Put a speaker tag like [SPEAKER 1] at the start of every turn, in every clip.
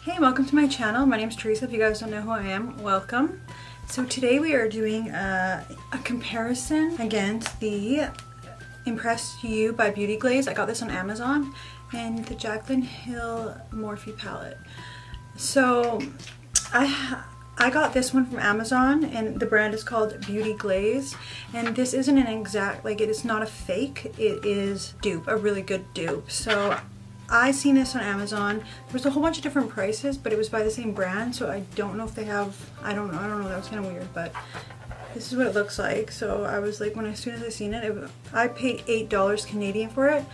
[SPEAKER 1] Hey, welcome to my channel. My name is Theresa. If you guys don't know who I am, welcome. So today we are doing a comparison against the Impressed You by Beauty Glaze. I got this on Amazon, and the Jaclyn Hill Morphe palette. So I got this one from Amazon, and the brand is called Beauty Glaze, and this isn't an exact, like, it is not a fake, it is dupe, a really good dupe. So I seen this on Amazon. There was a whole bunch of different prices, but it was by the same brand, so I don't know if they have, I don't know, that was kind of weird, but this is what it looks like. So I was like, as soon as I seen it, I paid $8 Canadian for it,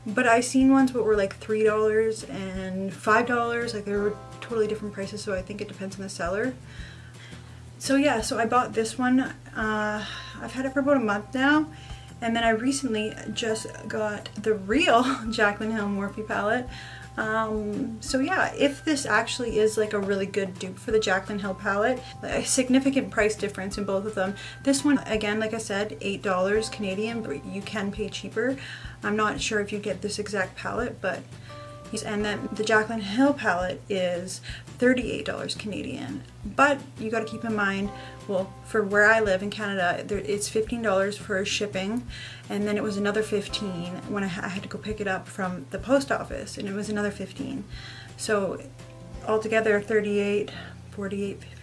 [SPEAKER 1] but I seen ones that were like $3 and $5, like they were totally different prices, so I think it depends on the seller. So yeah, so I bought this one. I've had it for about a month now. And then I recently just got the real Jaclyn Hill Morphe palette. So yeah, if this actually is like a really good dupe for the Jaclyn Hill palette, a significant price difference in both of them. This one, again, like I said, $8 Canadian, but you can pay cheaper. I'm not sure if you get this exact palette, but and then the Jaclyn Hill palette is $38 Canadian. But you got to keep in mind, well, for where I live in Canada, it's $15 for shipping, and then it was another $15 when I had to go pick it up from the post office, and it was another $15. So altogether, 38, 48, 50.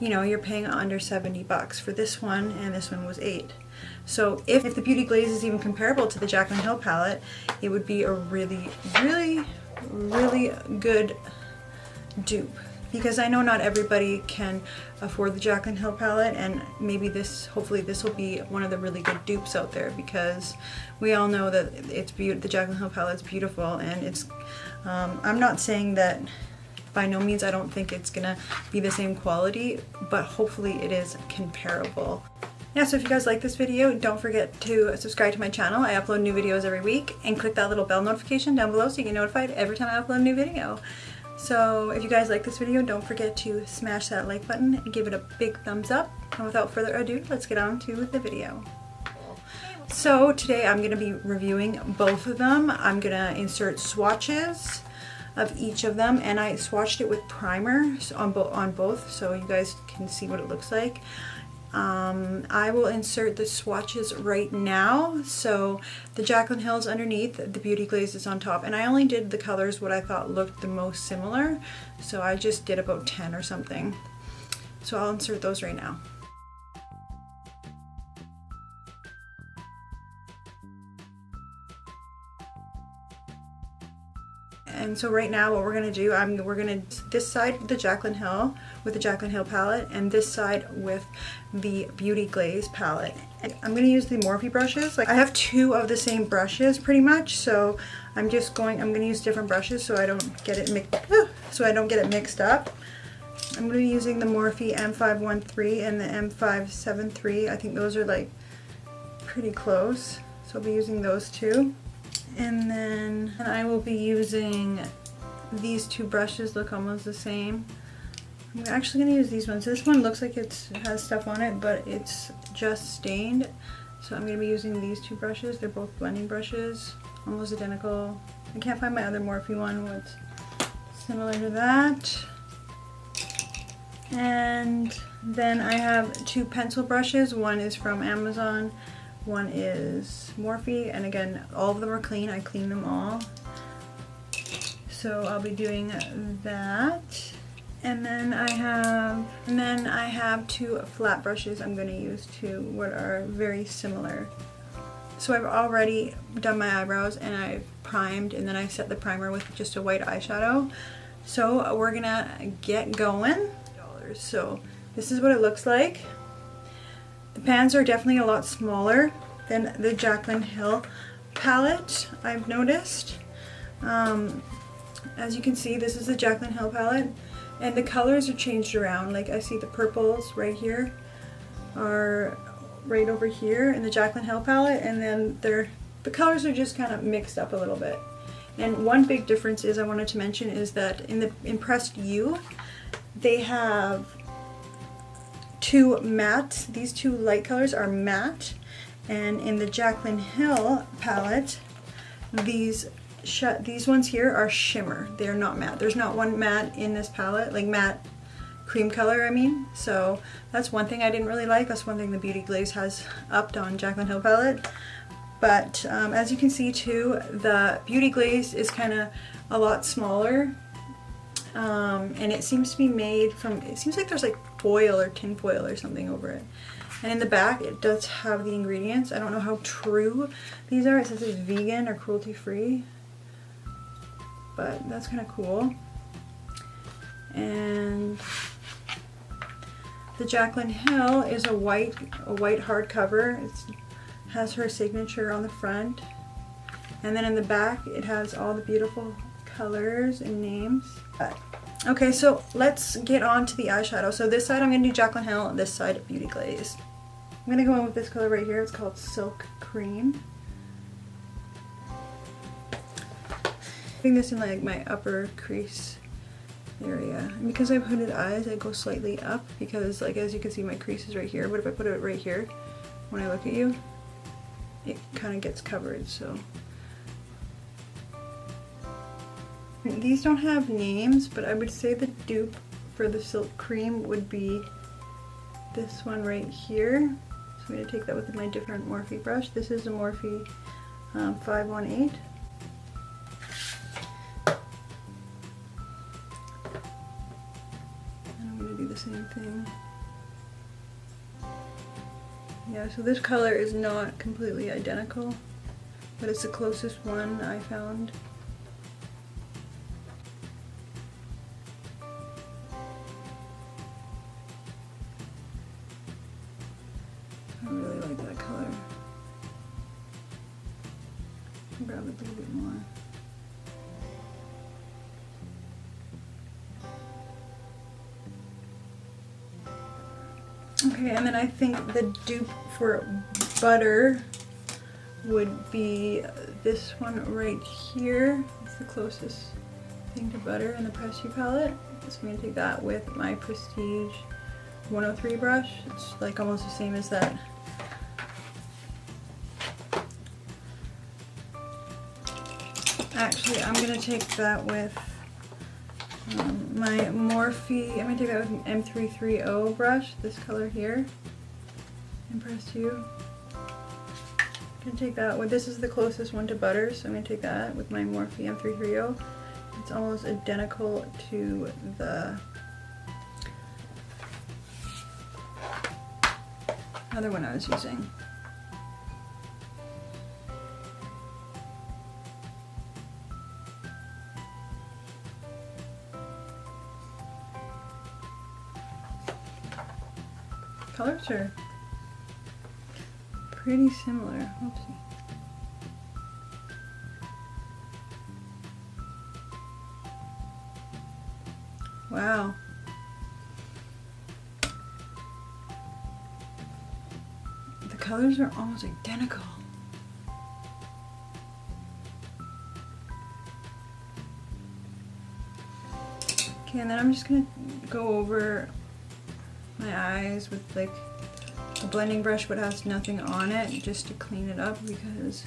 [SPEAKER 1] You know, you're paying under 70 bucks for this one, and this one was $8. So if the Beauty Glaze is even comparable to the Jaclyn Hill palette, it would be a really, really, really good dupe. Because I know not everybody can afford the Jaclyn Hill palette, and maybe hopefully this will be one of the really good dupes out there, because we all know that the Jaclyn Hill palette is beautiful, and it's, I'm not saying that, by no means I don't think it's gonna be the same quality, but hopefully it is comparable. Yeah, so if you guys like this video, don't forget to subscribe to my channel. I upload new videos every week, and click that little bell notification down below so you get notified every time I upload a new video. So if you guys like this video, don't forget to smash that like button and give it a big thumbs up. And without further ado, let's get on to the video. So today I'm going to be reviewing both of them. I'm going to insert swatches of each of them, and I swatched it with primer on both so you guys can see what it looks like. I will insert the swatches right now. So the Jaclyn Hill's underneath, the Beauty Glaze is on top, and I only did the colors what I thought looked the most similar, so I just did about 10 or something. So I'll insert those right now. And so right now what we're going to do, we're going to this side the Jaclyn Hill with the Jaclyn Hill palette, and this side with the Beauty Glaze palette. And I'm going to use the Morphe brushes. Like, I have two of the same brushes pretty much, so I'm going to use different brushes so I don't get it mixed up. I'm going to be using the Morphe M513 and the M573. I think those are like pretty close, so I'll be using those two. And then I will be using these two brushes, look almost the same. I'm actually going to use these ones. This one looks like it has stuff on it, but it's just stained. So I'm going to be using these two brushes. They're both blending brushes, almost identical. I can't find my other Morphe one that's similar to that. And then I have two pencil brushes. One is from Amazon. One is Morphe, and again, all of them are clean. I cleaned them all. So I'll be doing that. And then I have two flat brushes I'm going to use too, what are very similar. So I've already done my eyebrows, and I've primed, and then I set the primer with just a white eyeshadow. So we're gonna get going. So this is what it looks like. The pans are definitely a lot smaller than the Jaclyn Hill palette, I've noticed. As you can see, this is the Jaclyn Hill palette, and the colors are changed around. Like, I see the purples right here are right over here in the Jaclyn Hill palette, and then the colors are just kind of mixed up a little bit. And one big difference I wanted to mention is that in the Impressed You, they have two matte. These two light colors are matte, and in the Jaclyn Hill palette, these these ones here are shimmer. They're not matte. There's not one matte in this palette, like matte cream color, I mean. So that's one thing I didn't really like. That's one thing the Beauty Glaze has upped on Jaclyn Hill palette. But as you can see too, the Beauty Glaze is kind of a lot smaller. And it seems to be made from, it seems like there's like foil or tin foil or something over it. And in the back it does have the ingredients. I don't know how true these are. It says it's vegan or cruelty free, but that's kind of cool. And the Jaclyn Hill is a white hardcover. It has her signature on the front, and then in the back it has all the beautiful colors and names. Okay, so let's get on to the eyeshadow. So this side I'm going to do Jaclyn Hill, and this side Beauty Glaze. I'm going to go in with this color right here. It's called Silk Cream. Putting this in like my upper crease area. And because I have hooded eyes, I go slightly up because, like, as you can see, my crease is right here. But if I put it right here, when I look at you, it kind of gets covered. So these don't have names, but I would say the dupe for the Silk Cream would be this one right here. So I'm going to take that with my different Morphe brush. This is a Morphe 518. And I'm going to do the same thing. Yeah, so this color is not completely identical, but it's the closest one I found. I really like that color. I'll grab it a little bit more. Okay, and then I think the dupe for Butter would be this one right here. It's the closest thing to Butter in the Press You palette. So I'm going to take that with my Prestige 103 brush. It's like almost the same as that. Actually, I'm going to take that with my Morphe. I'm going to take that with an M330 brush, this color here. Impress You. I'm going to take that with, this is the closest one to Butter, so I'm going to take that with my Morphe M330. It's almost identical to the other one I was using. Colors are pretty similar. Oopsie. Wow. The colors are almost identical. Okay, and then I'm just gonna go over my eyes with like a blending brush but has nothing on it, just to clean it up because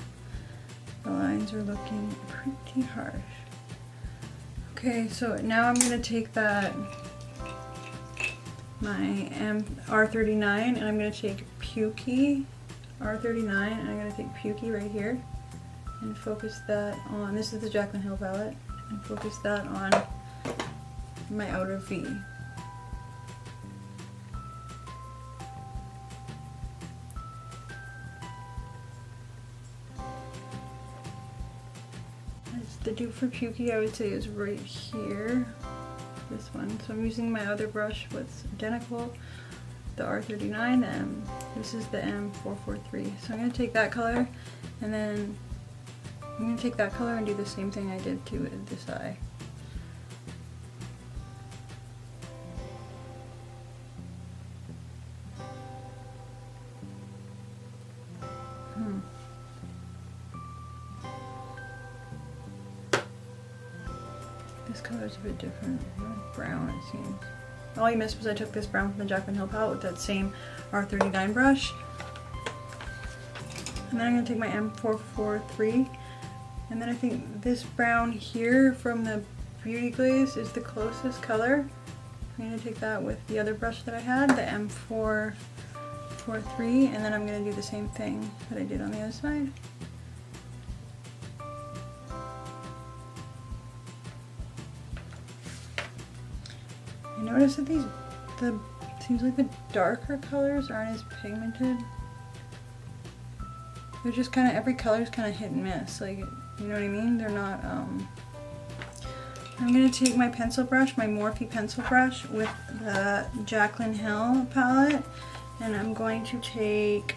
[SPEAKER 1] the lines are looking pretty harsh. Okay, so now I'm going to take that, my R39, and I'm going to take Pukey R39, and I'm going to take Pukey right here and focus that on, this is the Jaclyn Hill palette, and focus that on my outer V. The dupe for Pukey, I would say, is right here, this one. So I'm using my other brush, what's identical, the R39, and this is the M443. So I'm going to take that color, and then I'm going to take that color and do the same thing I did to this eye. This color is a bit different, brown it seems. All you missed was I took this brown from the Jaclyn Hill palette with that same R39 brush. And then I'm going to take my M443 And then I think this brown here from the Beauty Glaze is the closest color. I'm going to take that with the other brush that I had, the M443, and then I'm going to do the same thing that I did on the other side. I noticed that seems like the darker colors aren't as pigmented. They're just kind of, every color is kind of hit and miss, like, you know what I mean? They're not, I'm going to take my pencil brush, my Morphe pencil brush with the Jaclyn Hill palette, and I'm going to take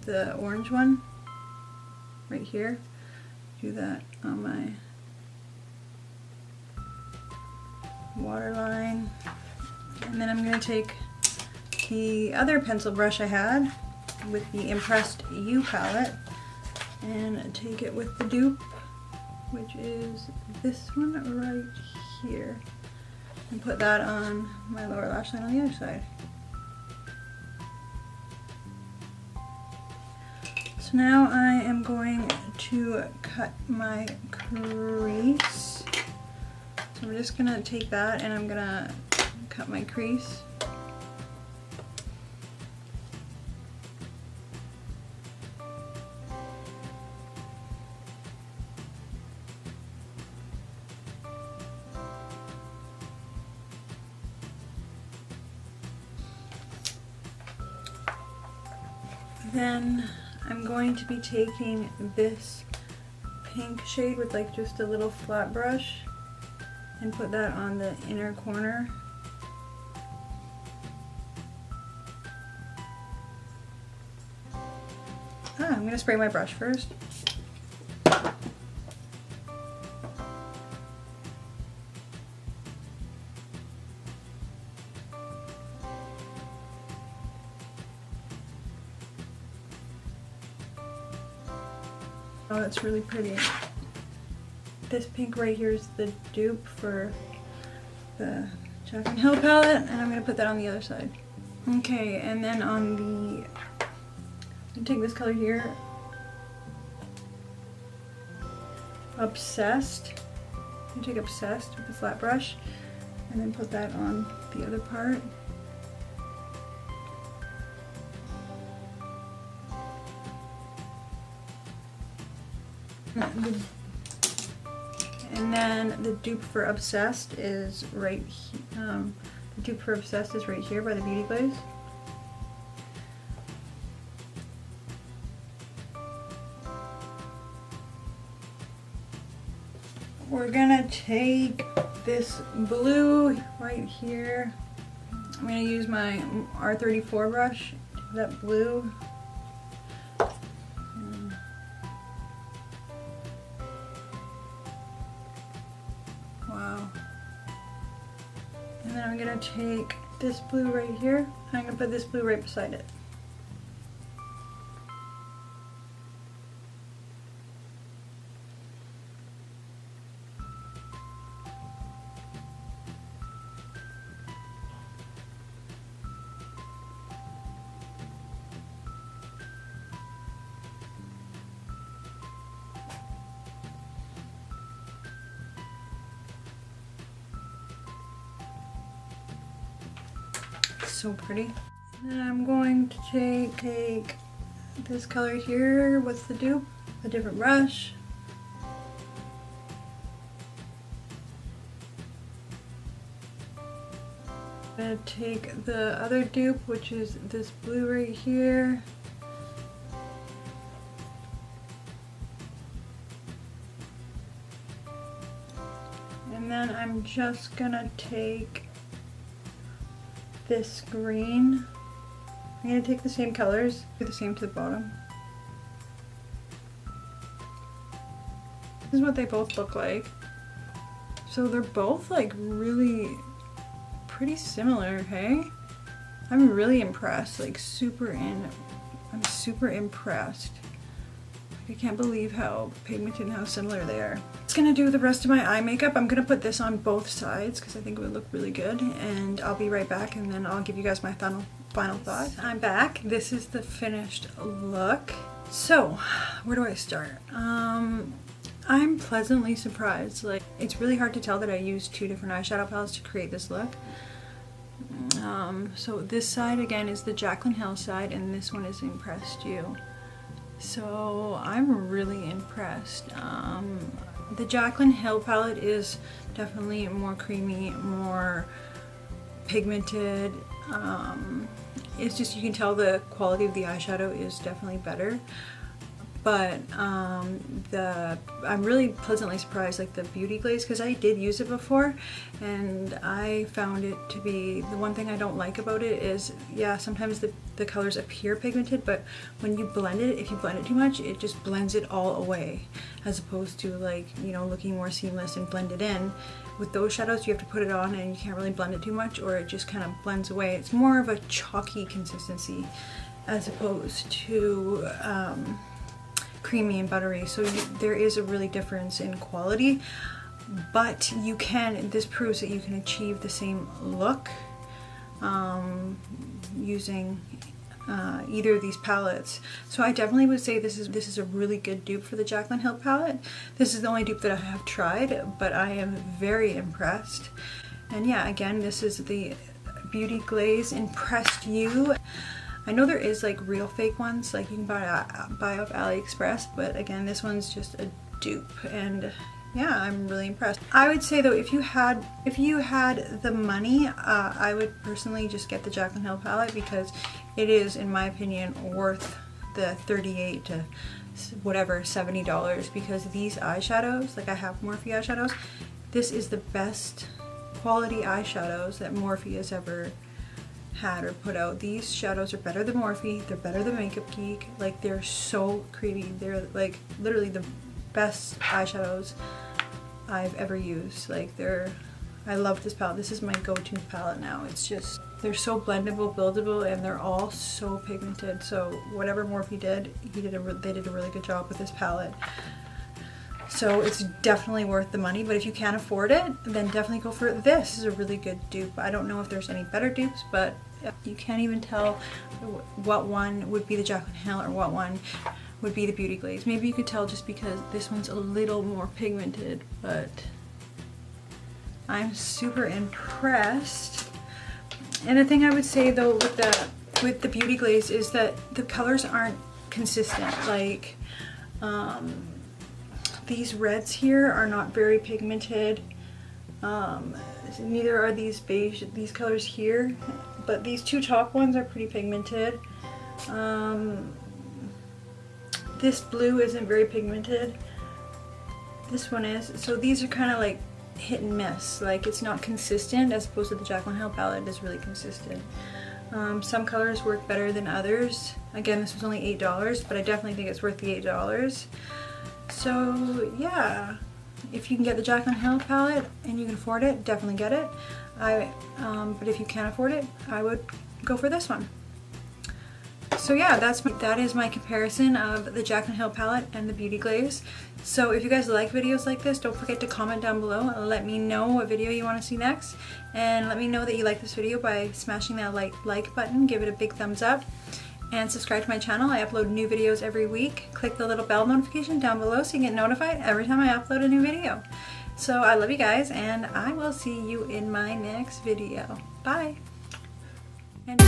[SPEAKER 1] the orange one right here, do that on my waterline, and then I'm going to take the other pencil brush I had with the Impressed You palette and take it with the dupe, which is this one right here, and put that on my lower lash line on the other side. So now I am going to cut my crease. So I'm just gonna take that and I'm gonna cut my crease. Then I'm going to be taking this pink shade with like just a little flat brush and put that on the inner corner. I'm going to spray my brush first. Oh, that's really pretty. This pink right here is the dupe for the Jaclyn Hill palette, and I'm going to put that on the other side. Okay, and then on the, I'm going to take this color here, Obsessed. I'm going to take Obsessed with the flat brush, and then put that on the other part. And then the dupe for Obsessed is right here. The dupe for Obsessed is right here by the Beauty Glaze. We're gonna take this blue right here. I'm gonna use my R34 brush, that blue. Wow. And then I'm gonna take this blue right here. I'm gonna put this blue right beside it. So pretty. And I'm going to take this color here with the dupe, a different brush. I'm going to take the other dupe, which is this blue right here. And then I'm just gonna take this green. I'm going to take the same colors, do the same to the bottom. This is what they both look like. So they're both like really pretty similar, hey? I'm really impressed, like I'm super impressed. I can't believe how pigmented and how similar they are. It's gonna do the rest of my eye makeup. I'm gonna put this on both sides because I think it would look really good, and I'll be right back and then I'll give you guys my final thoughts. I'm back. This is the finished look. So, where do I start? I'm pleasantly surprised. Like, it's really hard to tell that I used two different eyeshadow palettes to create this look. So this side again is the Jaclyn Hill side, and this one is Impressed You. So I'm really impressed. The Jaclyn Hill palette is definitely more creamy, more pigmented. It's just, you can tell the quality of the eyeshadow is definitely better. But I'm really pleasantly surprised, like the Beauty Glaze, because I did use it before and I found it to be, the one thing I don't like about it is, yeah, sometimes the colors appear pigmented, but when you blend it, if you blend it too much, it just blends it all away, as opposed to, like, you know, looking more seamless and blended in. With those shadows, you have to put it on and you can't really blend it too much, or it just kind of blends away. It's more of a chalky consistency as opposed to creamy and buttery. So there is a really difference in quality, but you can, this proves that you can achieve the same look using either of these palettes. So I definitely would say this is a really good dupe for the Jaclyn Hill palette. This is the only dupe that I have tried, but I am very impressed. And yeah, again, this is the Beauty Glaze Impressed You. I know there is like real fake ones, like you can buy off AliExpress, but again, this one's just a dupe, and yeah, I'm really impressed. I would say though, if you had the money, I would personally just get the Jaclyn Hill palette, because it is, in my opinion, worth the $38 to whatever, $70, because these eyeshadows, like I have Morphe eyeshadows, this is the best quality eyeshadows that Morphe has ever had or put out. These shadows are better than Morphe, they're better than Makeup Geek, like they're so creamy. They're like literally the best eyeshadows I've ever used. Like I love this palette. This is my go-to palette now. It's just, they're so blendable, buildable, and they're all so pigmented. So whatever Morphe did, they did a really good job with this palette. So it's definitely worth the money, but if you can't afford it, then definitely go for it. This is a really good dupe. I don't know if there's any better dupes, but you can't even tell what one would be the Jaclyn Hill or what one would be the Beauty Glaze. Maybe you could tell just because this one's a little more pigmented, but I'm super impressed. And the thing I would say though with the Beauty Glaze is that the colors aren't consistent. Like these reds here are not very pigmented. Neither are these beige, these colors here, but these two top ones are pretty pigmented. This blue isn't very pigmented. This one is. So these are kind of like hit and miss. Like it's not consistent, as opposed to the Jaclyn Hill palette is really consistent. Some colors work better than others. Again, this was only $8, but I definitely think it's worth the $8. So yeah, if you can get the Jaclyn Hill palette and you can afford it, definitely get it. But if you can't afford it, I would go for this one. So yeah, that is my comparison of the Jaclyn Hill palette and the Beauty Glaze. So if you guys like videos like this, don't forget to comment down below and let me know what video you want to see next. And let me know that you like this video by smashing that like button, give it a big thumbs up, and subscribe to my channel. I upload new videos every week. Click the little bell notification down below so you get notified every time I upload a new video. So I love you guys, and I will see you in my next video. Bye! And